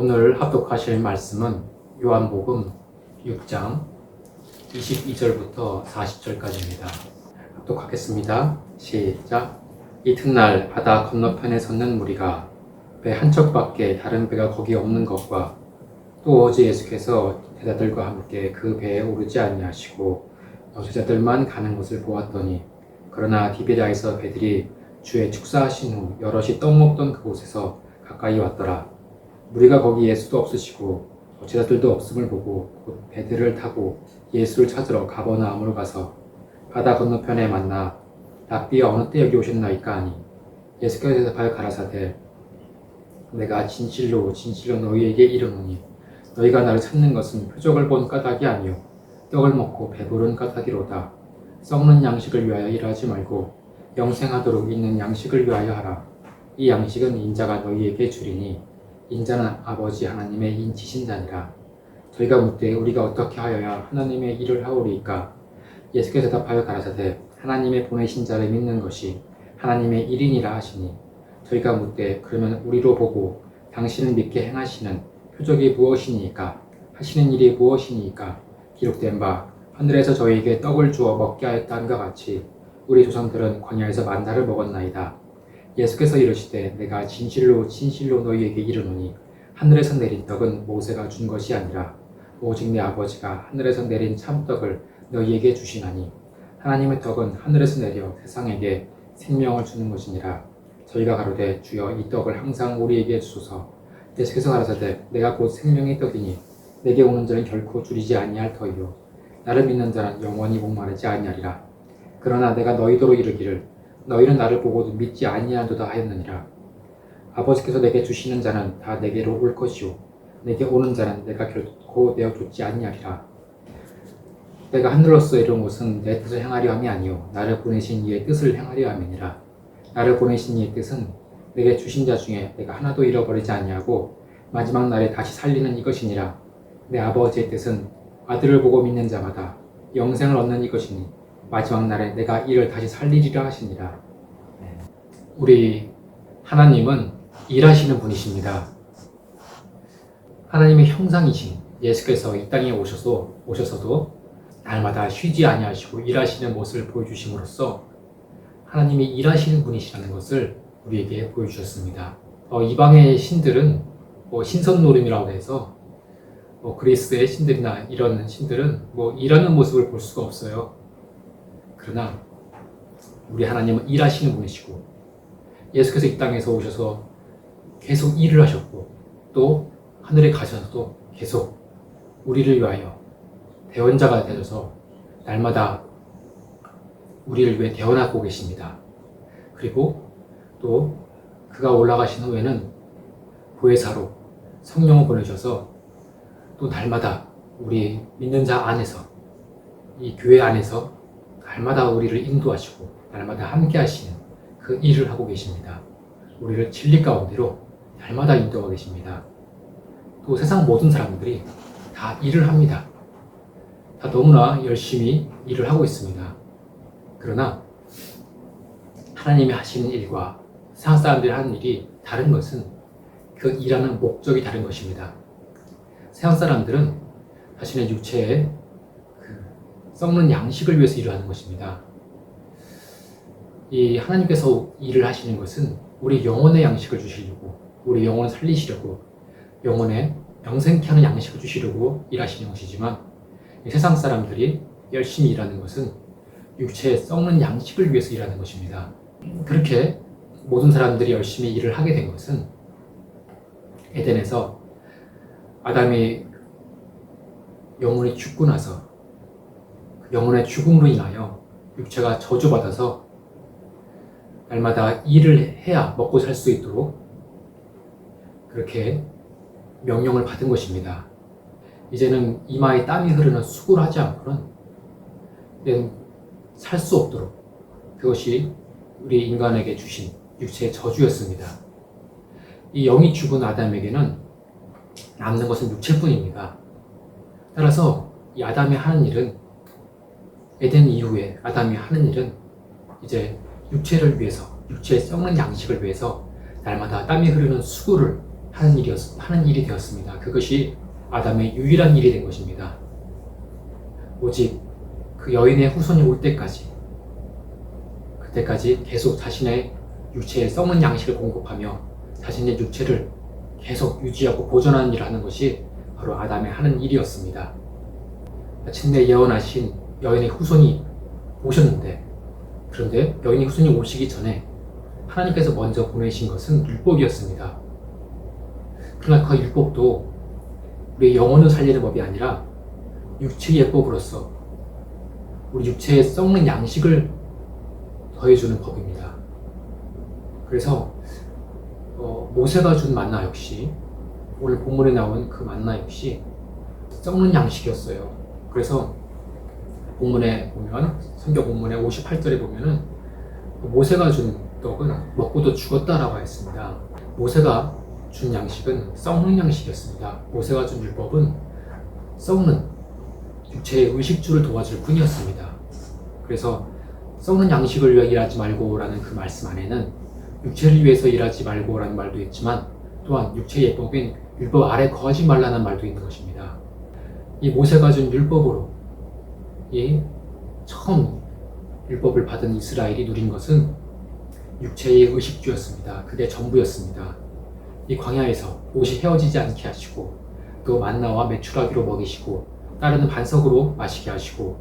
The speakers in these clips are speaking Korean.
오늘 합독하실 말씀은 요한복음 6장 22절부터 40절까지입니다. 합독하겠습니다. 시작. 이튿날 바다 건너편에 섰는 무리가 배 한 척밖에 다른 배가 거기 없는 것과 또 어제 예수께서 제자들과 함께 그 배에 오르지 아니하시고 제자들만 가는 것을 보았더니 그러나 디베랴에서 배들이 주의 축사하신 후 여럿이 떡 먹던 그곳에서 가까이 왔더라. 무리가 거기 예수도 없으시고 제자들도 없음을 보고 곧 배들을 타고 예수를 찾으러 가버나움으로 가서 바다 건너편에 만나 랍비여 어느 때 여기 오셨나이까 하니 예수께서 대답하여 가라사대 내가 진실로 진실로 너희에게 이르노니 너희가 나를 찾는 것은 표적을 본 까닭이 아니요 떡을 먹고 배부른 까닭이로다. 썩는 양식을 위하여 일하지 말고 영생하도록 있는 양식을 위하여 하라. 이 양식은 인자가 너희에게 주리니 인자는 아버지 하나님의 인치신 자니라. 저희가 묻되 우리가 어떻게 하여야 하나님의 일을 하오리이까? 예수께서 대답하여 가라사대 하나님의 보내신 자를 믿는 것이 하나님의 일이니라 하시니 저희가 묻되 그러면 우리로 보고 당신을 믿게 행하시는 표적이 무엇이니까? 하시는 일이 무엇이니까? 기록된 바 하늘에서 저희에게 떡을 주어 먹게 하였다함과 같이 우리 조상들은 광야에서 만나를 먹었나이다. 예수께서 이르시되 내가 진실로 진실로 너희에게 이르노니 하늘에서 내린 떡은 모세가 준 것이 아니라 오직 내 아버지가 하늘에서 내린 참떡을 너희에게 주시나니 하나님의 떡은 하늘에서 내려 세상에게 생명을 주는 것이니라. 저희가 가로되 주여 이 떡을 항상 우리에게 주소서. 예수께서 가라사대 내가 곧 생명의 떡이니 내게 오는 자는 결코 줄이지 아니할 터이요 나를 믿는 자는 영원히 목마르지 아니하리라. 그러나 내가 너희도로 이르기를 너희는 나를 보고도 믿지 아니하도다 하였느니라. 아버지께서 내게 주시는 자는 다 내게로 올 것이요 내게 오는 자는 내가 결코 내어 쫓지 아니하리라. 내가 하늘로서 이룬 것은 내 뜻을 행하려 함이 아니요 나를 보내신 이의 뜻을 행하려 함이니라. 나를 보내신 이의 뜻은 내게 주신 자 중에 내가 하나도 잃어버리지 아니하고 마지막 날에 다시 살리는 이것이니라. 내 아버지의 뜻은 아들을 보고 믿는 자마다 영생을 얻는 이것이니 마지막 날에 내가 이를 다시 살리리라 하시니라. 우리 하나님은 일하시는 분이십니다. 하나님의 형상이신 예수께서 이 땅에 오셔서도 날마다 쉬지 아니하시고 일하시는 모습을 보여주심으로써 하나님이 일하시는 분이시라는 것을 우리에게 보여주셨습니다. 이방의 신들은 신선노름이라고 해서 그리스의 신들이나 이런 신들은 일하는 모습을 볼 수가 없어요. 그러나 우리 하나님은 일하시는 분이시고 예수께서 이 땅에서 오셔서 계속 일을 하셨고 또 하늘에 가셔서도 계속 우리를 위하여 대언자가 되셔서 날마다 우리를 위해 대언하고 계십니다. 그리고 또 그가 올라가신 후에는 보혜사로 성령을 보내셔서 또 날마다 우리 믿는 자 안에서 이 교회 안에서 날마다 우리를 인도하시고 날마다 함께 하시는 그 일을 하고 계십니다. 우리를 진리 가운데로 날마다 인도하고 계십니다. 또 세상 모든 사람들이 다 일을 합니다. 다 너무나 열심히 일을 하고 있습니다. 그러나 하나님이 하시는 일과 세상 사람들이 하는 일이 다른 것은 그 일하는 목적이 다른 것입니다. 세상 사람들은 자신의 육체에 썩는 양식을 위해서 일을 하는 것입니다. 이 하나님께서 일을 하시는 것은 우리 영혼의 양식을 주시려고 우리 영혼을 살리시려고 영혼에 영생케 하는 양식을 주시려고 일하시는 것이지만 이 세상 사람들이 열심히 일하는 것은 육체에 썩는 양식을 위해서 일하는 것입니다. 그렇게 모든 사람들이 열심히 일을 하게 된 것은 에덴에서 아담이 영혼이 죽고 나서 영혼의 죽음으로 인하여 육체가 저주받아서 날마다 일을 해야 먹고 살 수 있도록 그렇게 명령을 받은 것입니다. 이제는 이마에 땀이 흐르는 수고를 하지 않고는 살 수 없도록 그것이 우리 인간에게 주신 육체의 저주였습니다. 이 영이 죽은 아담에게는 남는 것은 육체뿐입니다. 따라서 이 아담이 하는 일은 에덴 이후에 아담이 하는 일은 이제 육체를 위해서 육체의 썩는 양식을 위해서 날마다 땀이 흐르는 수고를 하는 일이 되었습니다. 그것이 아담의 유일한 일이 된 것입니다. 오직 그 여인의 후손이 올 때까지, 그때까지 계속 자신의 육체에 썩는 양식을 공급하며 자신의 육체를 계속 유지하고 보존하는 일을 하는 것이 바로 아담의 하는 일이었습니다. 마침내 예언하신 여인의 후손이 오셨는데, 그런데 여인의 후손이 오시기 전에 하나님께서 먼저 보내신 것은 율법이었습니다. 그러나 그 율법도 우리의 영혼을 살리는 법이 아니라 육체의 예법으로서 우리 육체에 썩는 양식을 더해주는 법입니다. 그래서 모세가 준 만나 역시, 오늘 본문에 나온 그 만나 역시 썩는 양식이었어요. 그래서 본문에 보면, 성경 본문의 58절에 보면은 모세가 준 떡은 먹고도 죽었다라고 했습니다. 모세가 준 양식은 썩는 양식이었습니다. 모세가 준 율법은 썩는 육체의 의식주를 도와줄 뿐이었습니다. 그래서 썩는 양식을 위해 일하지 말고라는 그 말씀 안에는 육체를 위해서 일하지 말고라는 말도 있지만, 또한 육체의 예법인 율법 아래 거하지 말라는 말도 있는 것입니다. 이 모세가 준 율법으로 이 처음 율법을 받은 이스라엘이 누린 것은 육체의 의식주였습니다. 그게 전부였습니다. 이 광야에서 옷이 헤어지지 않게 하시고, 또 만나와 메추라기로 먹이시고, 따르는 반석으로 마시게 하시고,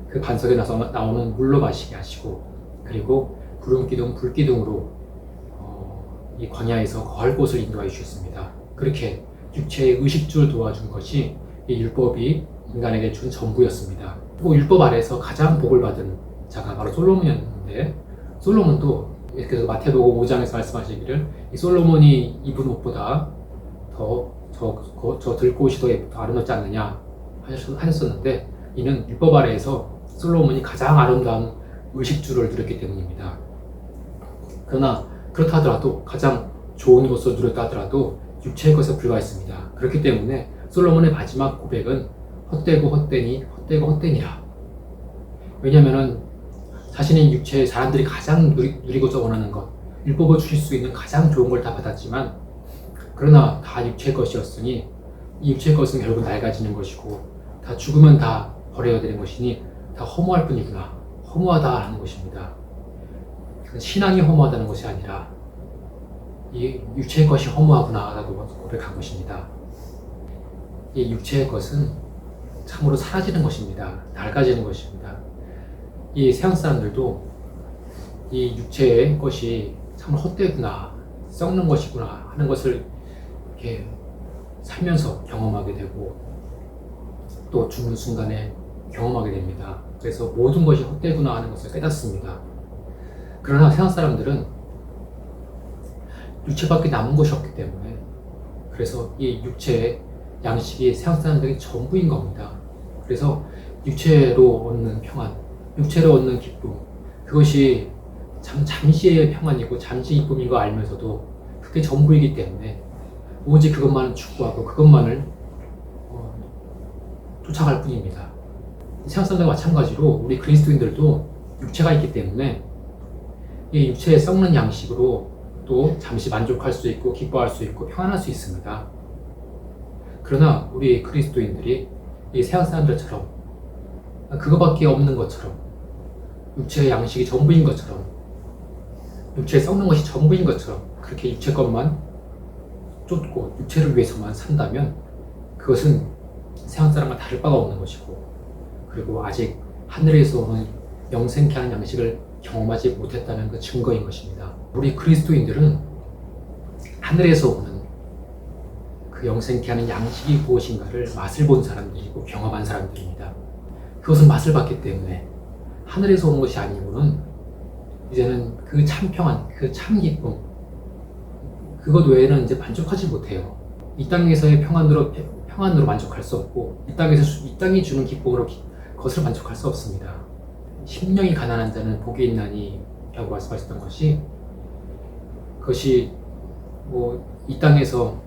그 반석에 나오는 물로 마시게 하시고, 그리고 구름기둥, 불기둥으로 이 광야에서 거할 곳을 인도해 주셨습니다. 그렇게 육체의 의식주를 도와준 것이 이 율법이 인간에게 준 전부였습니다. 또 율법 아래에서 가장 복을 받은 자가 바로 솔로몬이었는데, 솔로몬도 이렇게 마태복음 5장에서 말씀하시기를 이 솔로몬이 입은 옷보다 저 들꽃이 더 아름답지 않느냐 하셨었는데, 이는 율법 아래에서 솔로몬이 가장 아름다운 의식주를 누렸기 때문입니다. 그러나 그렇다 하더라도, 가장 좋은 것을 누렸다 하더라도 육체의 것에 불과했습니다. 그렇기 때문에 솔로몬의 마지막 고백은 헛되고 헛되니라. 왜냐하면 자신의 육체의 사람들이 가장 누리고자 원하는 것, 율법을 주실 수 있는 가장 좋은 걸 다 받았지만, 그러나 다 육체의 것이었으니 이 육체의 것은 결국 낡아지는 것이고, 다 죽으면 다 버려야 되는 것이니 다 허무할 뿐이구나, 허무하다 하는 것입니다. 신앙이 허무하다는 것이 아니라 이 육체의 것이 허무하구나 라고 고백한 것입니다. 이 육체의 것은 참으로 사라지는 것입니다. 낡아지는 것입니다. 이 세상 사람들도 이 육체의 것이 참 헛되구나, 썩는 것이구나 하는 것을 이렇게 살면서 경험하게 되고, 또 죽는 순간에 경험하게 됩니다. 그래서 모든 것이 헛되구나 하는 것을 깨닫습니다. 그러나 세상 사람들은 육체밖에 남은 것이 없기 때문에, 그래서 이 육체의 양식이 세상 사람들의 전부인 겁니다. 그래서 육체로 얻는 평안, 육체로 얻는 기쁨, 그것이 잠시의 평안이고 잠시 기쁨인 거 알면서도 그게 전부이기 때문에 오직 그것만을 추구하고 그것만을 쫓아갈 뿐입니다. 세상 사람들과 마찬가지로 우리 그리스도인들도 육체가 있기 때문에 이 육체에 썩는 양식으로 또 잠시 만족할 수 있고 기뻐할 수 있고 평안할 수 있습니다. 그러나 우리 그리스도인들이 이 세상 사람들처럼 그거밖에 없는 것처럼, 육체의 양식이 전부인 것처럼, 육체에 썩는 것이 전부인 것처럼 그렇게 육체 것만 쫓고 육체를 위해서만 산다면 그것은 세상 사람과 다를 바가 없는 것이고, 그리고 아직 하늘에서 오는 영생케 하는 양식을 경험하지 못했다는 그 증거인 것입니다. 우리 그리스도인들은 하늘에서 오는 그 영생케 하는 양식이 무엇인가를 맛을 본 사람들이고 경험한 사람들입니다. 그것은 맛을 봤기 때문에 하늘에서 오는 것이 아니고는 이제는 그 참 평안, 그 참 기쁨, 그것 외에는 이제 만족하지 못해요. 이 땅에서의 평안으로 만족할 수 없고, 이 땅이 주는 기쁨으로 그것을 만족할 수 없습니다. 심령이 가난한 자는 복이 있나니 라고 말씀하셨던 것이, 그것이 이 땅에서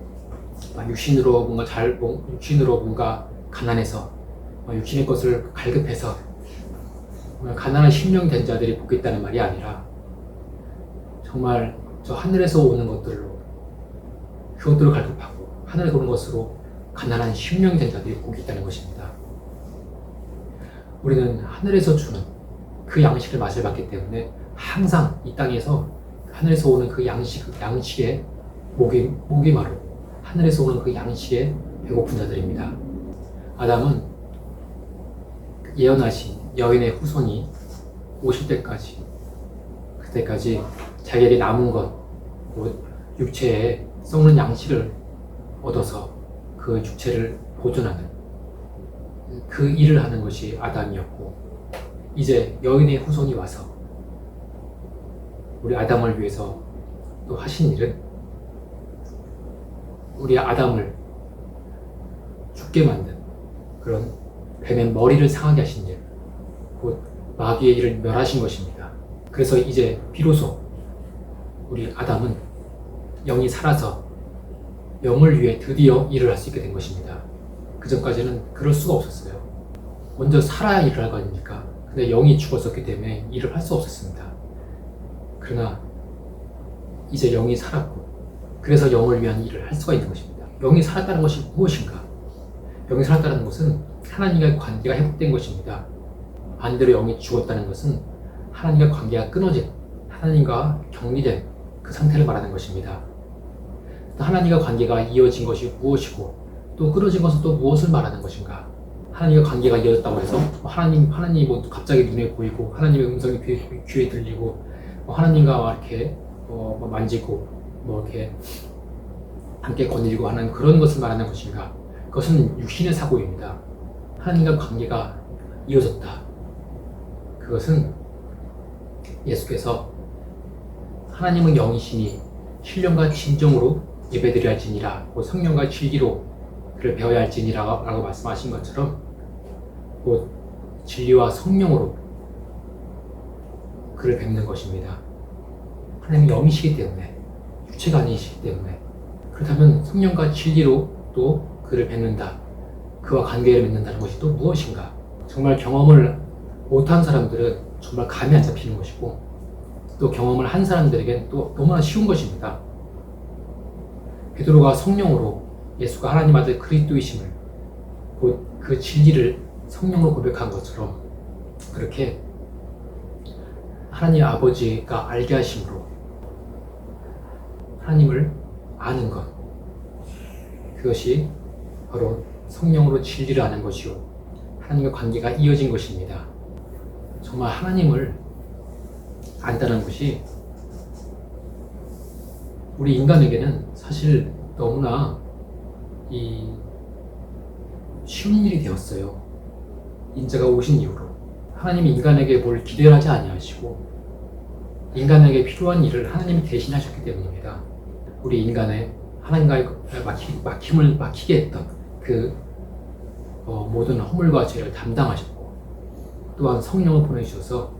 육신으로 뭔가 가난해서 육신의 것을 갈급해서 가난한 심령이 된 자들이 복이 있다는 말이 아니라, 정말 저 하늘에서 오는 것들로 그것들을 갈급하고 하늘에 도는 것으로 가난한 심령이 된 자들이 꼭 있다는 것입니다. 우리는 하늘에서 주는 그 양식을 맛을 봤기 때문에 항상 이 땅에서 하늘에서 오는 그 양식에 목이 마르고 하늘에서 오는 그 양식에 배고픈 자들입니다. 아담은 예언하신 여인의 후손이 오실 때까지, 그때까지 자기에게 남은 것, 육체에 썩는 양식을 얻어서 그 육체를 보존하는 그 일을 하는 것이 아담이었고, 이제 여인의 후손이 와서 우리 아담을 위해서 또 하신 일은 우리 아담을 죽게 만든 그런 뱀의 머리를 상하게 하신 일, 곧 마귀의 일을 멸하신 것입니다. 그래서 이제 비로소 우리 아담은 영이 살아서 영을 위해 드디어 일을 할 수 있게 된 것입니다. 그 전까지는 그럴 수가 없었어요. 먼저 살아야 일을 할 거 아닙니까? 근데 영이 죽었었기 때문에 일을 할 수 없었습니다. 그러나 이제 영이 살았고, 그래서 영을 위한 일을 할 수가 있는 것입니다. 영이 살았다는 것이 무엇인가? 영이 살았다는 것은 하나님과의 관계가 회복된 것입니다. 반대로 영이 죽었다는 것은 하나님과 관계가 끊어진, 하나님과 격리된 그 상태를 말하는 것입니다. 하나님과 관계가 이어진 것이 무엇이고 또 끊어진 것은 또 무엇을 말하는 것인가? 하나님과 관계가 이어졌다고 해서 하나님이 뭐 갑자기 눈에 보이고 하나님의 음성이 귀에 들리고 하나님과 이렇게 만지고 이렇게 함께 거닐고 하는 그런 것을 말하는 것인가? 그것은 육신의 사고입니다. 하나님과 관계가 이어졌다. 그것은 예수께서 하나님은 영이시니 신령과 진정으로 예배드려야 할지니라, 곧 성령과 진리로 그를 배워야 할지니라 라고 말씀하신 것처럼 곧 진리와 성령으로 그를 뵙는 것입니다. 하나님은 영이시기 때문에, 육체가 아니시기 때문에. 그렇다면 성령과 진리로 또 그를 뵙는다, 그와 관계를 맺는다는 것이 또 무엇인가? 정말 경험을 못한 사람들은 정말 감이 안 잡히는 것이고, 또 경험을 한 사람들에겐 또 너무나 쉬운 것입니다. 베드로가 성령으로 예수가 하나님 아들 그리스도이심을, 곧 그 진리를 성령으로 고백한 것처럼 그렇게 하나님 아버지가 알게 하심으로 하나님을 아는 것, 그것이 바로 성령으로 진리를 아는 것이요 하나님과 관계가 이어진 것입니다. 정말 하나님을 안다는 것이 우리 인간에게는 사실 너무나 쉬운 일이 되었어요. 인자가 오신 이후로 하나님이 인간에게 뭘 기대하지 아니하시고 인간에게 필요한 일을 하나님이 대신하셨기 때문입니다. 우리 인간의 하나님과의 막힘을 막히게 했던 그 모든 허물과 죄를 담당하셨고, 또한 성령을 보내주셔서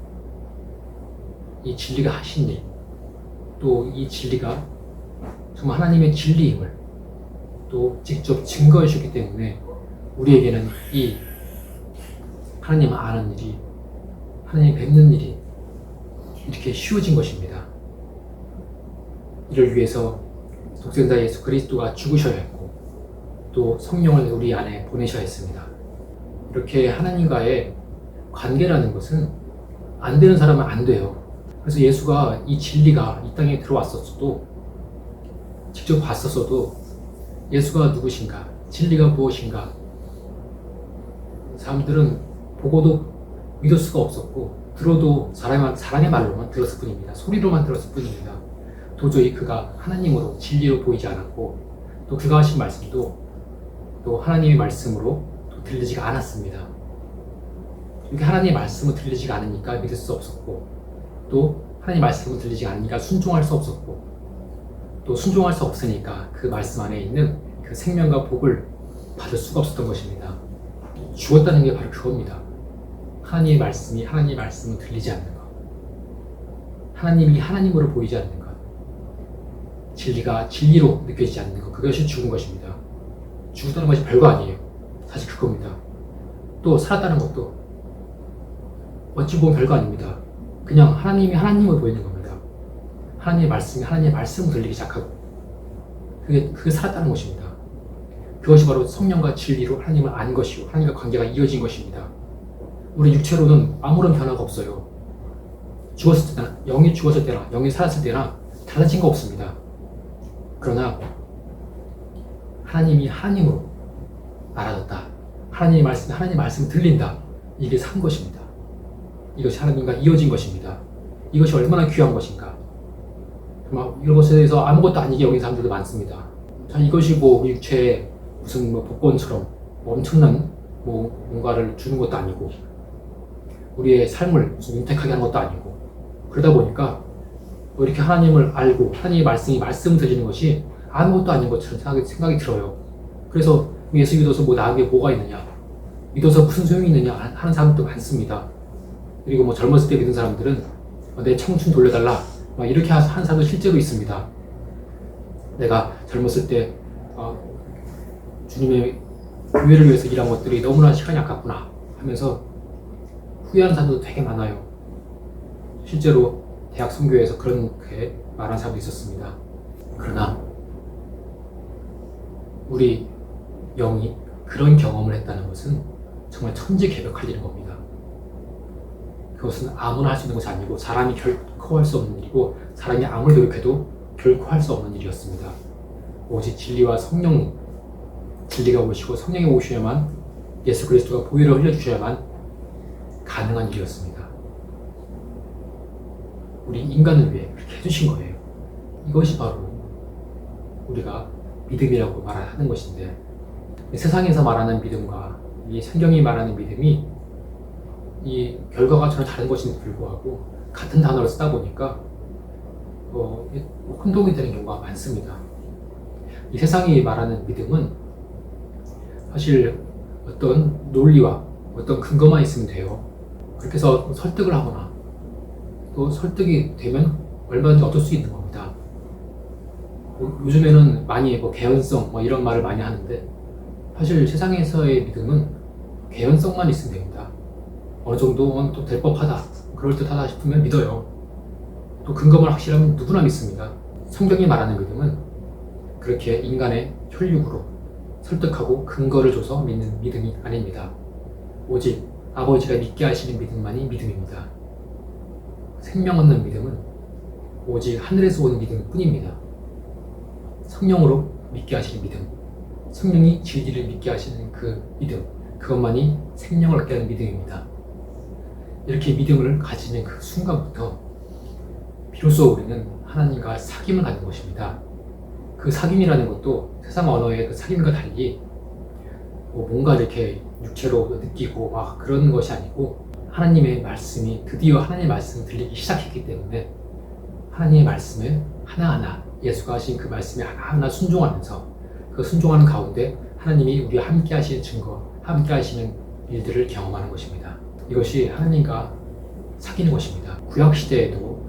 이 진리가 하신 일, 또 이 진리가 정말 하나님의 진리임을 또 직접 증거해 주셨기 때문에 우리에게는 이 하나님을 아는 일이, 하나님 뵙는 일이 이렇게 쉬워진 것입니다. 이를 위해서 독생자 예수 그리스도가 죽으셔야 했고 또 성령을 우리 안에 보내셔야 했습니다. 이렇게 하나님과의 관계라는 것은 안 되는 사람은 안 돼요. 그래서 예수가 이 진리가 이 땅에 들어왔었어도, 직접 봤었어도 예수가 누구신가, 진리가 무엇인가 사람들은 보고도 믿을 수가 없었고 들어도 사람의 말로만 들었을 뿐입니다. 소리로만 들었을 뿐입니다. 도저히 그가 하나님으로 진리로 보이지 않았고 또 그가 하신 말씀도 또 하나님의 말씀으로 또 들리지가 않았습니다. 이렇게 하나님의 말씀을 들리지가 않으니까 믿을 수 없었고, 또 하나님의 말씀을 들리지 않으니까 순종할 수 없었고, 또 순종할 수 없으니까 그 말씀 안에 있는 그 생명과 복을 받을 수가 없었던 것입니다. 죽었다는 게 바로 그겁니다. 하나님의 말씀을 들리지 않는 것, 하나님이 하나님으로 보이지 않는 것, 진리가 진리로 느껴지지 않는 것, 그것이 죽은 것입니다. 죽었다는 것이 별거 아니에요. 사실 그겁니다. 또 살았다는 것도 어찌 보면 별거 아닙니다. 그냥 하나님이 하나님을 보이는 겁니다. 하나님의 말씀을 들리기 시작하고, 그게 살았다는 것입니다. 그것이 바로 성령과 진리로 하나님을 아는 것이고 하나님과 관계가 이어진 것입니다. 우리 육체로는 아무런 변화가 없어요. 죽었을 때나 영이 죽었을 때나 영이 살았을 때나 달라진 거 없습니다. 그러나 하나님이 하나님으로 알아졌다. 하나님의 말씀을 들린다. 이게 산 것입니다. 이것이 하나님과 이어진 것입니다. 이것이 얼마나 귀한 것인가. 정말 이런 것에 대해서 아무것도 아니게 여기는 사람들도 많습니다. 자, 이것이 우리 육체에 무슨 복권처럼 엄청난 뭔가를 주는 것도 아니고 우리의 삶을 무슨 윤택하게 하는 것도 아니고 그러다 보니까 이렇게 하나님을 알고 하나님의 말씀을 들리는 것이 아무것도 아닌 것처럼 생각이 들어요. 그래서 예수 믿어서 나에게 뭐가 있느냐, 믿어서 무슨 소용이 있느냐 하는 사람도 많습니다. 그리고 젊었을 때 믿은 사람들은 내 청춘 돌려달라 이렇게 하는 사람도 실제로 있습니다. 내가 젊었을 때 주님의 교회를 위해서 일한 것들이 너무나 시간이 아깝구나 하면서 후회하는 사람도 되게 많아요. 실제로 대학 선교회에서 그렇게 말하는 사람도 있었습니다. 그러나 우리 영이 그런 경험을 했다는 것은 정말 천지개벽할 일인 겁니다. 그것은 아무나 할 수 있는 것이 아니고 사람이 결코 할 수 없는 일이고 사람이 아무리 노력해도 결코 할 수 없는 일이었습니다. 오직 진리와 진리가 오시고 성령이 오셔야만 예수 그리스도가 보혈을 흘려주셔야만 가능한 일이었습니다. 우리 인간을 위해 그렇게 해주신 거예요. 이것이 바로 우리가 믿음이라고 말하는 것인데 세상에서 말하는 믿음과 이 성경이 말하는 믿음이 이 결과가 전혀 다른 것임에도 불구하고 같은 단어를 쓰다 보니까 혼동이 되는 경우가 많습니다. 이 세상이 말하는 믿음은 사실 어떤 논리와 어떤 근거만 있으면 돼요. 그렇게 해서 설득을 하거나 또 설득이 되면 얼마든지 얻을 수 있는 겁니다. 요즘에는 많이 개연성 이런 말을 많이 하는데 사실 세상에서의 믿음은 개연성만 있으면 됩니다. 어느 정도 또 될 법하다, 그럴듯하다 싶으면 믿어요. 또 근거만 확실하면 누구나 믿습니다. 성경이 말하는 믿음은 그렇게 인간의 혈육으로 설득하고 근거를 줘서 믿는 믿음이 아닙니다. 오직 아버지가 믿게 하시는 믿음만이 믿음입니다. 생명 얻는 믿음은 오직 하늘에서 오는 믿음뿐입니다. 성령으로 믿게 하시는 믿음, 성령이 진리를 믿게 하시는 그 믿음, 그것만이 생명을 얻게 하는 믿음입니다. 이렇게 믿음을 가지는 그 순간부터 비로소 우리는 하나님과 사귐을 갖는 것입니다. 그 사귐이라는 것도 세상 언어의 그 사귐과 달리 뭔가 이렇게 육체로 느끼고 그런 것이 아니고 하나님의 말씀이 드디어 하나님의 말씀을 들리기 시작했기 때문에 하나님의 말씀을 하나하나 예수가 하신 그 말씀에 하나하나 순종하면서 그 순종하는 가운데 하나님이 우리와 함께 하시는 증거, 함께 하시는 일들을 경험하는 것입니다. 이것이 하나님과 사귀는 것입니다. 구약 시대에도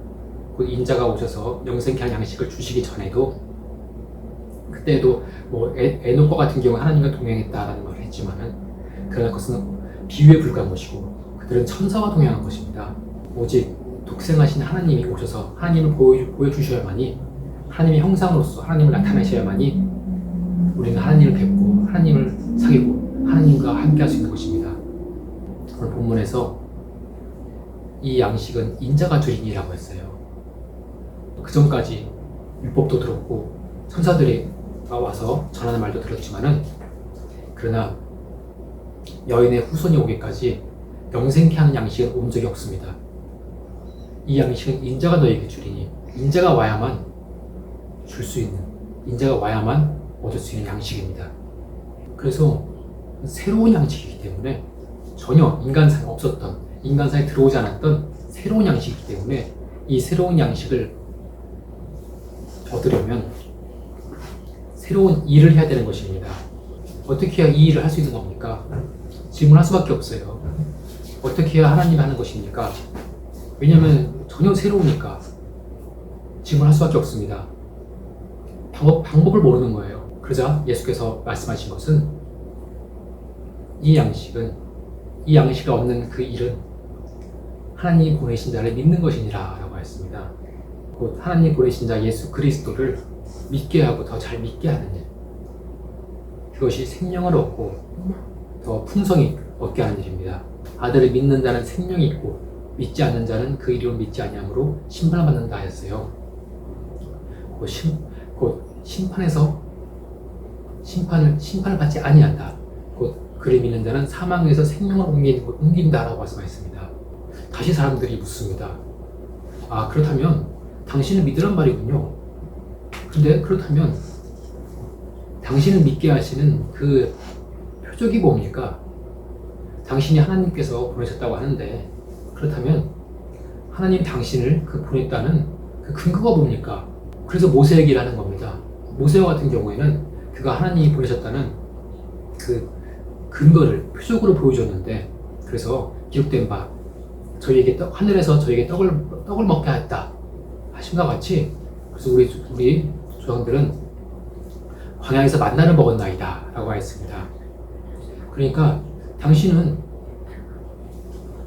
곧 인자가 오셔서 영생케 한 양식을 주시기 전에도 그때도 에녹과 같은 경우 하나님과 동행했다라는 말을 했지만은 그러나 그것은 비유에 불과한 것이고 그들은 천사와 동행한 것입니다. 오직 독생하신 하나님이 오셔서 하나님을 보여주셔야만이 하나님의 형상으로서 하나님을 나타내셔야만이 우리는 하나님을 뵙고 하나님을 사귀고 하나님과 함께 할 수 있는 것입니다. 오늘 본문에서 이 양식은 인자가 주인이라고 했어요. 그 전까지 율법도 들었고 천사들이 와서 전하는 말도 들었지만은 그러나 여인의 후손이 오기까지 영생케 하는 양식은 온 적이 없습니다. 이 양식은 인자가 너에게 주리니 인자가 와야만 줄 수 있는, 인자가 와야만 얻을 수 있는 양식입니다. 그래서 새로운 양식이기 때문에 전혀 인간사에 없었던, 인간사에 들어오지 않았던 새로운 양식이기 때문에 이 새로운 양식을 얻으려면 새로운 일을 해야 되는 것입니다. 어떻게 해야 이 일을 할 수 있는 겁니까? 질문할 수밖에 없어요. 어떻게 해야 하나님이 하는 것입니까? 왜냐하면 전혀 새로우니까 질문할 수밖에 없습니다. 방법을 모르는 거예요. 그러자 예수께서 말씀하신 것은 이 양식을 얻는 그 일은 하나님이 보내신 자를 믿는 것이니라 라고 했습니다. 곧 하나님 보내신 자 예수 그리스도를 믿게 하고 더 잘 믿게 하는 일, 그것이 생명을 얻고 더 풍성히 얻게 하는 일입니다. 아들을 믿는 자는 생명이 있고 믿지 않는 자는 그 이름을 믿지 아니하므로 심판을 받는다 하였어요. 곧 심판에서 심판을 받지 아니한다. 곧 그를 믿는 자는 사망에서 생명을 옮긴다라고 말씀하셨습니다. 다시 사람들이 묻습니다. 아, 그렇다면 당신을 믿으란 말이군요. 근데 그렇다면 당신을 믿게 하시는 그 표적이 뭡니까? 당신이 하나님께서 보내셨다고 하는데, 그렇다면 하나님 당신을 보냈다는 그 근거가 뭡니까? 그래서 모세 얘기를 하는 겁니다. 모세와 같은 경우에는 그가 하나님이 보내셨다는 그 근거를 표적으로 보여줬는데, 그래서 기록된 바 저희에게 하늘에서 저희에게 떡을 먹게 하였다 하심과 같이, 그래서 우리 조상들은 광야에서 만나를 먹었나이다 라고 하였습니다. 그러니까 당신은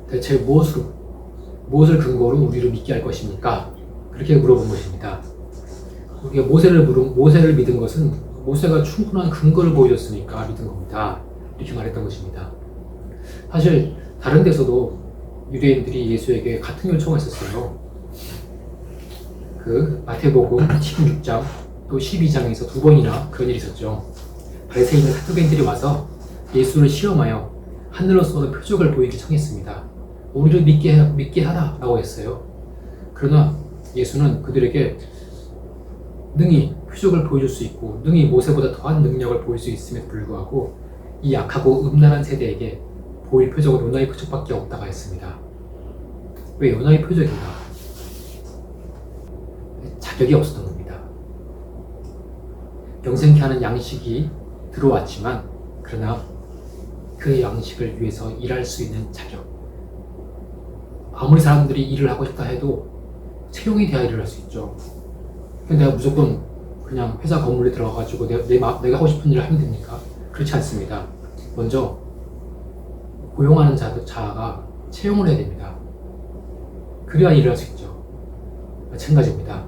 대체 무엇을 근거로 우리를 믿게 할 것입니까? 그렇게 물어본 것입니다. 우리가 모세를 믿은 것은 모세가 충분한 근거를 보여줬으니까 믿은 겁니다. 이렇게 말했던 것입니다. 사실 다른 데서도 유대인들이 예수에게 같은 요청을 했었어요. 그 마태복음 16장 또 12장에서 2번이나 그런 일이 있었죠. 바리새인과 사두개인들이 와서 예수를 시험하여 하늘로서 표적을 보이기 청했습니다. 우리를 믿게 하라 라고 했어요. 그러나 예수는 그들에게 능히 표적을 보여줄 수 있고 능히 모세보다 더한 능력을 보일 수 있음에도 불구하고 이 약하고 음란한 세대에게 보일 표적은 요나의 표적밖에 없다고 했습니다. 왜 요나의 표적인가? 자격이 없었던 겁니다. 영생케 하는 양식이 들어왔지만 그러나 그 양식을 위해서 일할 수 있는 자격, 아무리 사람들이 일을 하고 싶다 해도 채용이 돼야 일을 할 수 있죠. 근데 내가 무조건 그냥 회사 건물에 들어가가지고 내가 하고 싶은 일을 하면 됩니까? 그렇지 않습니다. 먼저 고용하는 자가 채용을 해야 됩니다. 그래야 일을 할 수 있죠. 마찬가지입니다.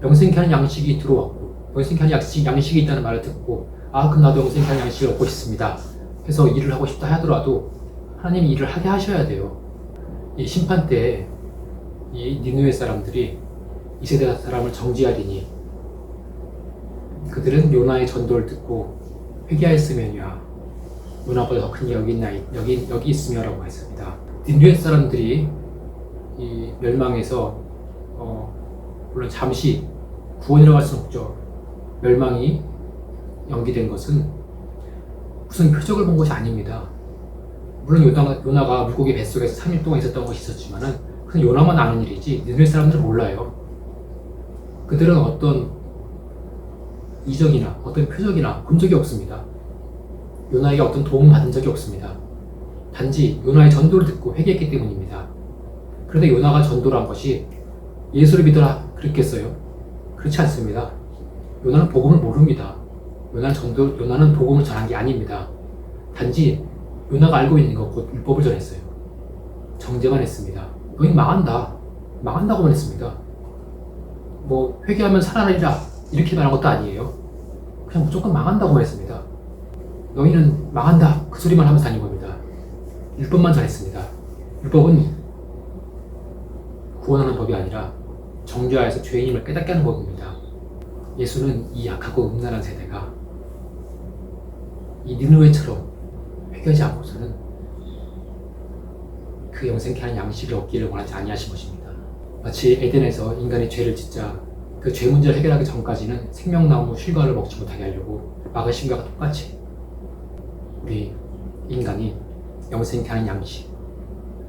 영생케 하는 양식이 들어왔고 영생케 하는 양식이 있다는 말을 듣고 그럼 나도 영생케 하는 양식을 얻고 싶습니다 해서 일을 하고 싶다 하더라도 하나님이 일을 하게 하셔야 돼요. 이 심판 때에 이 니느웨 사람들이 이 세대 사람을 정죄하리니 그들은 요나의 전도를 듣고 회개하였으면야 요나보다 더 큰 게 여기 있으며라고 했습니다. 니느웨 사람들이 이 멸망에서 물론 잠시 구원이라고 할 수는 없죠. 멸망이 연기된 것은 무슨 표적을 본 것이 아닙니다. 물론 요나가 물고기 뱃속에서 3일 동안 있었던 것이 있었지만은 그건 요나만 아는 일이지 니느웨 사람들은 몰라요. 그들은 어떤 이적이나 어떤 표적이나 본 적이 없습니다. 요나에게 어떤 도움을 받은 적이 없습니다. 단지 요나의 전도를 듣고 회개했기 때문입니다. 그런데 요나가 전도를 한 것이 예수를 믿어라 그랬겠어요? 그렇지 않습니다. 요나는 복음을 모릅니다. 요나는 복음을 전한 게 아닙니다. 단지 요나가 알고 있는 것, 곧 율법을 전했어요. 정죄만 했습니다. 너희 망한다고만 했습니다. 회개하면 살아나리라 이렇게 말한 것도 아니에요. 그냥 무조건 망한다고만 했습니다. 너희는 망한다 그 소리만 하면서 다닌 겁니다. 율법만 전했습니다. 율법은 구원하는 법이 아니라 정죄하여서 죄인임을 깨닫게 하는 법입니다. 예수는 이 약하고 음란한 세대가 이 니느웨처럼 회개하지 않고서는 그 영생케 하는 양식을 얻기를 원하지 아니하신 것입니다. 마치 에덴에서 인간이 죄를 짓자 그 죄 문제를 해결하기 전까지는 생명나무 실과를 먹지 못하게 하려고 막으신 것과 똑같이 우리 인간이 영생케 하는 양식,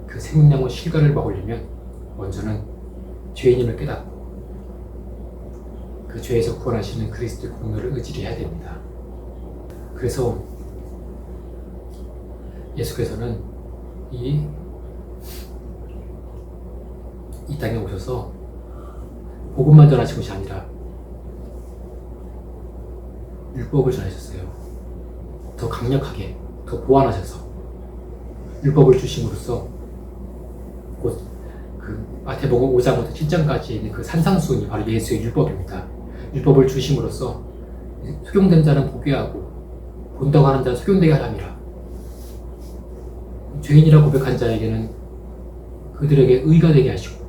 그 생명나무 실과를 먹으려면 먼저는 죄인임을 깨닫고 그 죄에서 구원하시는 그리스도의 공로를 의지를 해야 됩니다. 그래서 예수께서는 이 땅에 오셔서 복음만 전하신 것이 아니라 율법을 전하셨어요. 더 강력하게, 더 보완하셔서 율법을 주심으로써 곧 그 마태복음 5장부터 7장까지 있는 그 산상수훈이 바로 예수의 율법입니다. 율법을 주심으로써 소경된 자는 보게 하고 본다고 하는 자는 소경되게 하람이라. 죄인이라 고백한 자에게는 그들에게 의가 되게 하시고,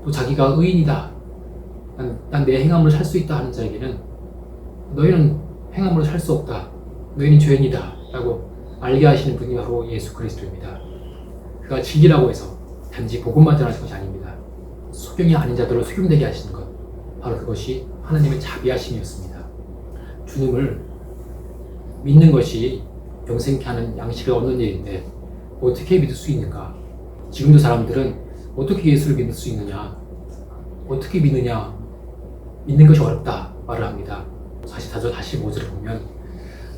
또 자기가 의인이다, 난 내 행함으로 살 수 있다 하는 자에게는 너희는 행함으로 살 수 없다, 너희는 죄인이다 라고 알게 하시는 분이 바로 예수 그리스도입니다. 그가 진리라고 해서 단지 복음만 전하신 것이 아닙니다. 소경이 아닌 자들을 소경되게 하시는 것, 바로 그것이 하나님의 자비하심이었습니다. 주님을 믿는 것이 영생케 하는 양식을 얻는 일인데 어떻게 믿을 수 있는가? 지금도 사람들은 어떻게 예수를 믿을 수 있느냐, 어떻게 믿느냐, 믿는 것이 어렵다 말을 합니다. 다시 5절을 보면,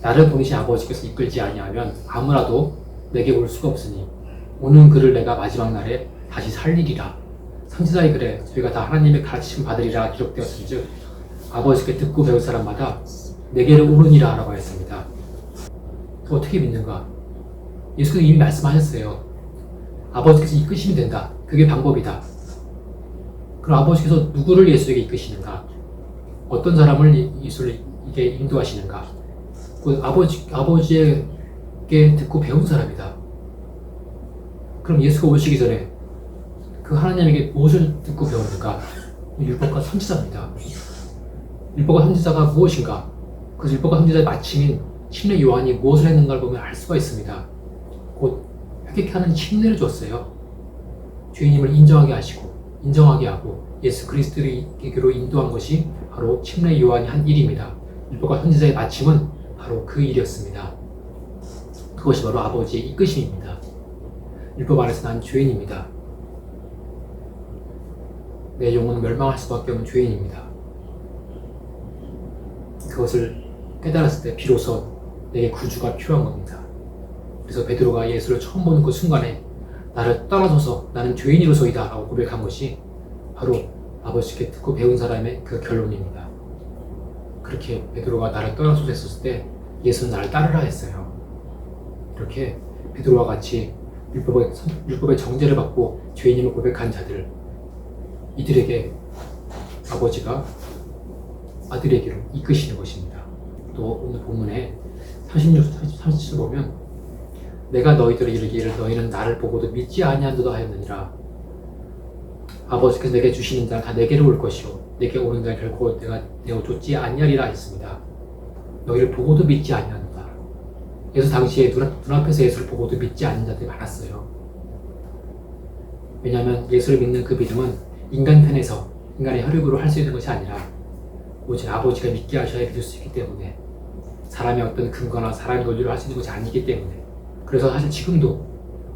나를 보내신 아버지께서 이끌지 아니하면 아무라도 내게 올 수가 없으니 오는 그를 내가 마지막 날에 다시 살리리라. 선지자의 글에 저희가 다 하나님의 가르치심 받으리라 기록되었은즉 아버지께 듣고 배울 사람마다 내게로 오르니라 라고 했습니다. 어떻게 믿는가? 예수께서 이미 말씀하셨어요. 아버지께서 이끄시면 된다. 그게 방법이다. 그럼 아버지께서 누구를 예수에게 이끄시는가? 어떤 사람을 예수에게 인도하시는가? 그 아버지에게 듣고 배운 사람이다. 그럼 예수가 오시기 전에 그 하나님에게 무엇을 듣고 배웠는가? 율법과 선지자입니다. 율법과 선지자가 무엇인가? 그 율법과 선지자의 마침인 침례 요한이 무엇을 했는가를 보면 알 수가 있습니다. 곧 회개케 하는 침례를 줬어요. 죄인임을 인정하게 하시고 인정하게 하고 예수 그리스도에게로 인도한 것이 바로 침례 요한이 한 일입니다. 율법과 선지자의 마침은 바로 그 일이었습니다. 그것이 바로 아버지의 이끄심입니다. 율법 안에서 난 죄인입니다. 내 영혼은 멸망할 수밖에 없는 죄인입니다. 그것을 깨달았을 때 비로소 내게 구주가 필요한 겁니다. 그래서 베드로가 예수를 처음 보는 그 순간에 나를 떠나소서 나는 죄인이로소이다 라고 고백한 것이 바로 아버지께 듣고 배운 사람의 그 결론입니다. 그렇게 베드로가 나를 떠나소서 했을 때 예수는 나를 따르라 했어요. 이렇게 베드로와 같이 율법의 정죄를 받고 죄인임을 고백한 자들, 이들에게 아버지가 아들에게로 이끄시는 것입니다. 또 오늘 본문에 36절 보면 내가 너희들을 이르기를 너희는 나를 보고도 믿지 아니한도다 하였느니라. 아버지께서 내게 주시는 자는 다 내게로 올 것이요 내게 오는 자는 결코 내가 내어줬지 아니하리라 했습니다. 너희를 보고도 믿지 아니한도다. 예수 당시에 눈앞에서 예수를 보고도 믿지 않는 자들이 많았어요. 왜냐하면 예수를 믿는 그 믿음은 인간 편에서 인간의 혈육으로 할 수 있는 것이 아니라 오직 아버지가 믿게 하셔야 믿을 수 있기 때문에, 사람의 어떤 근거나 사람의 논리로 할 수 있는 것이 아니기 때문에, 그래서 사실 지금도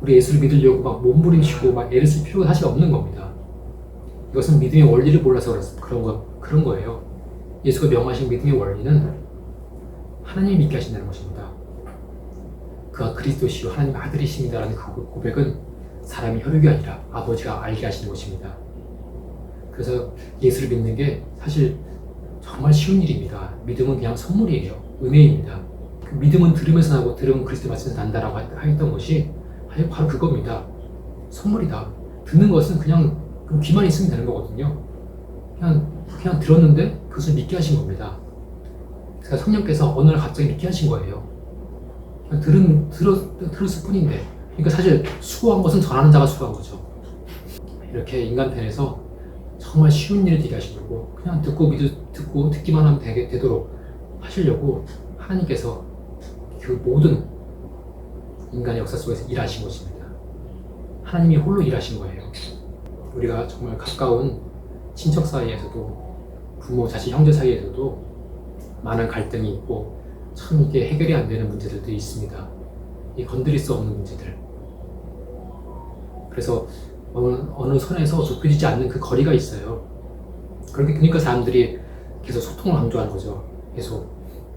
우리 예수를 믿으려고 막 몸부림치고 막 애를 쓸 필요가 사실 없는 겁니다. 이것은 믿음의 원리를 몰라서 그런 거예요. 예수가 명하신 믿음의 원리는 하나님이 믿게 하신다는 것입니다. 그가 그리스도시요 하나님 아들이십니다라는 그 고백은 사람의 혈육이 아니라 아버지가 알게 하시는 것입니다. 그래서 예수를 믿는 게 사실 정말 쉬운 일입니다. 믿음은 그냥 선물이에요. 은혜입니다. 그 믿음은 들으면서 나고 들으면 그리스도 말씀에서 난다라고 하였던 것이 바로 그겁니다. 선물이다. 듣는 것은 그냥 귀만 있으면 되는 거거든요. 그냥 들었는데 그것을 믿게 하신 겁니다. 그러니까 성령께서 어느 날 갑자기 믿게 하신 거예요. 그냥 들었을 뿐인데, 그러니까 사실 수고한 것은 전하는 자가 수고한 거죠. 이렇게 인간 편에서 정말 쉬운 일을 되게 하시려고 그냥 듣고 듣기만 하면 되도록 하시려고 하나님께서 그 모든 인간의 역사 속에서 일하신 것입니다. 하나님이 홀로 일하신 거예요. 우리가 정말 가까운 친척 사이에서도 부모, 자식, 형제 사이에서도 많은 갈등이 있고 참 이게 해결이 안 되는 문제들도 있습니다. 이 건드릴 수 없는 문제들. 그래서 어느 선에서 좁혀지지 않는 그 거리가 있어요. 그러니까 사람들이 계속 소통을 강조하는 거죠. 계속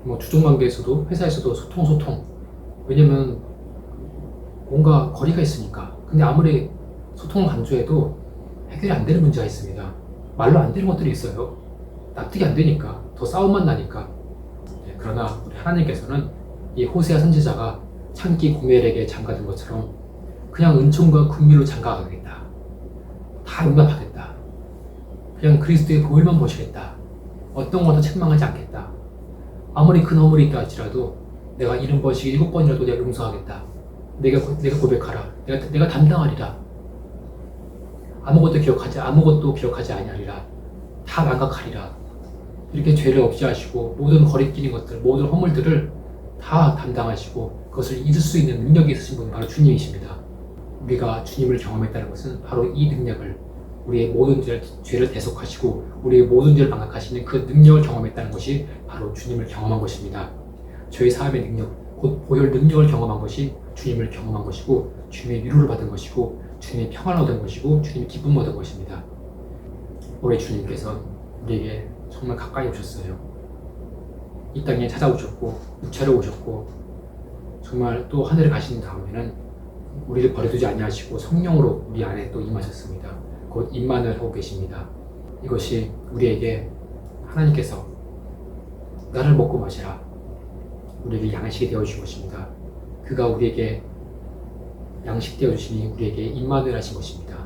뭐 주종관계에서도 회사에서도 소통. 왜냐면 뭔가 거리가 있으니까. 근데 아무리 소통을 강조해도 해결이 안 되는 문제가 있습니다. 말로 안 되는 것들이 있어요. 납득이 안 되니까, 더 싸움만 나니까. 그러나 우리 하나님께서는 이 호세아 선지자가 창기 고멜에게 장가든 것처럼 그냥 은총과 긍휼로 장가가겠다. 다 용납하겠다. 그냥 그리스도의 보혈만 보시겠다. 어떤 것도 책망하지 않겠다. 아무리 큰 허물이 있다 할지라도 내가 70번씩 7번이라도 내가 용서하겠다. 내가 고백하라. 내가 담당하리라. 아무것도 기억하지 아니하리라. 다 망각하리라. 이렇게 죄를 없이 하시고 모든 거리끼는 것들, 모든 허물들을 다 담당하시고 그것을 잊을 수 있는 능력이 있으신 분이 바로 주님이십니다. 우리가 주님을 경험했다는 것은 바로 이 능력을, 우리의 모든 죄를 대속하시고 우리의 모든 죄를 망각하시는 그 능력을 경험했다는 것이 바로 주님을 경험한 것입니다. 죄의 사함의 능력, 곧 보혈 능력을 경험한 것이 주님을 경험한 것이고 주님의 위로를 받은 것이고 주님의 평안을 얻은 것이고 주님의 기쁨을 얻은 것입니다. 올해 주님께서 우리에게 정말 가까이 오셨어요. 이 땅에 찾아오셨고 육체로 오셨고 정말 또 하늘에 가신 다음에는 우리를 버려두지 아니하시고 성령으로 우리 안에 또 임하셨습니다. 곧 임만을 하고 계십니다. 이것이 우리에게 하나님께서 나를 먹고 마시라, 우리에게 양식이 되어주신 것입니다. 그가 우리에게 양식 되어주시니 우리에게 임만을 하신 것입니다.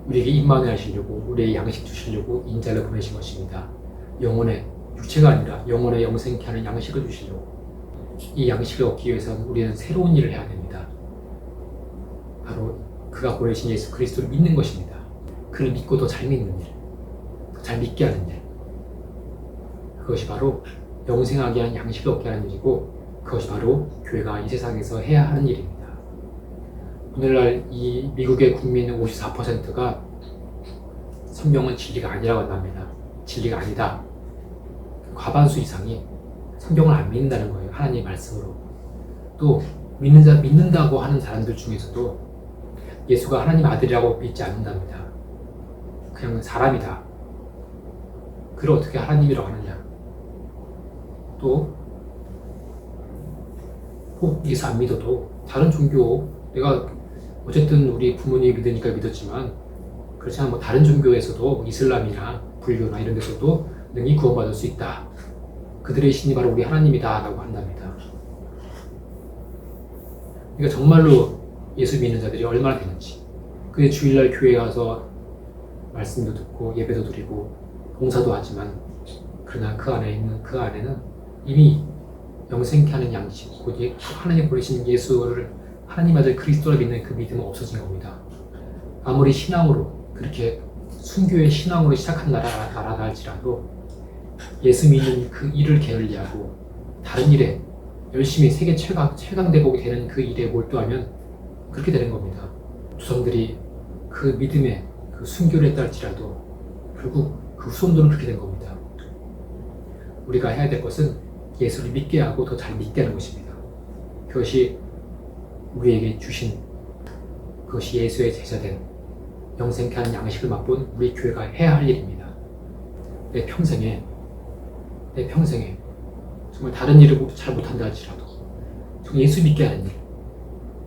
우리에게 임만을 하시려고 우리의 양식 주시려고 인자를 보내신 것입니다. 영혼의, 육체가 아니라 영혼의 영생케 하는 양식을 주시려고. 이 양식을 얻기 위해서는 우리는 새로운 일을 해야 됩니다. 바로 그가 보내신 예수 그리스도를 믿는 것입니다. 그를 믿고 더 잘 믿는 일, 더 잘 믿게 하는 일. 그것이 바로 영생하게 하는 양식을 얻게 하는 일이고 그것이 바로 교회가 이 세상에서 해야 하는 일입니다. 오늘날 이 미국의 국민의 54%가 성경은 진리가 아니라고 한답니다. 진리가 아니다. 과반수 이상이 성경을 안 믿는다는 거예요. 하나님의 말씀으로. 또 믿는다고 하는 사람들 중에서도 예수가 하나님 아들이라고 믿지 않는답니다. 그냥 사람이다. 그를 어떻게 하나님이라고 하느냐. 또 혹 예수 안 믿어도 다른 종교, 내가 어쨌든 우리 부모님이 믿으니까 믿었지만 그렇지 않으면 다른 종교에서도 이슬람이나 불교나 이런 데서도 능히 구원받을 수 있다. 그들의 신이 바로 우리 하나님이다 라고 한답니다. 그러니까 정말로 예수 믿는 자들이 얼마나 되는지, 그의 주일날 교회에 가서 말씀도 듣고 예배도 드리고 봉사도 하지만 그러나 그 안에는 이미 영생케 하는 양식, 곧 하나님 보내신 예수를 하나님 아들 그리스도를 믿는 그 믿음은 없어진 겁니다. 아무리 신앙으로 그렇게 순교의 신앙으로 시작한 나라다 할지라도 예수 믿는 그 일을 게을리하고 다른 일에 열심히 세계 최강 대국이 되는 그 일에 몰두하면 그렇게 되는 겁니다. 조상들이 그 믿음에 그 순교를 했다 할지라도 결국 그 후손들은 그렇게 된 겁니다. 우리가 해야 될 것은 예수를 믿게 하고 더 잘 믿게 하는 것입니다. 그것이 우리에게 주신, 그것이 예수의 제자된 영생케 하는 양식을 맛본 우리 교회가 해야 할 일입니다. 내 평생에 정말 다른 일을 잘 못한다 할지라도 정말 예수 믿게 하는 일,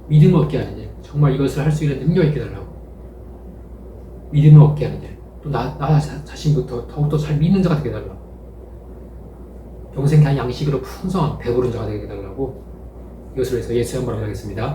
믿음을 얻게 하는 일, 정말 이것을 할 수 있는 능력을 있게 달라고. 믿음을 얻게 하는 일, 또 나 자신부터 더욱더 잘 믿는 자가 되게 달라고. 영생케 하는 양식으로 풍성한 배부른 자가 되게 달라고. 이것을 위해서 예수의 한번 하겠습니다.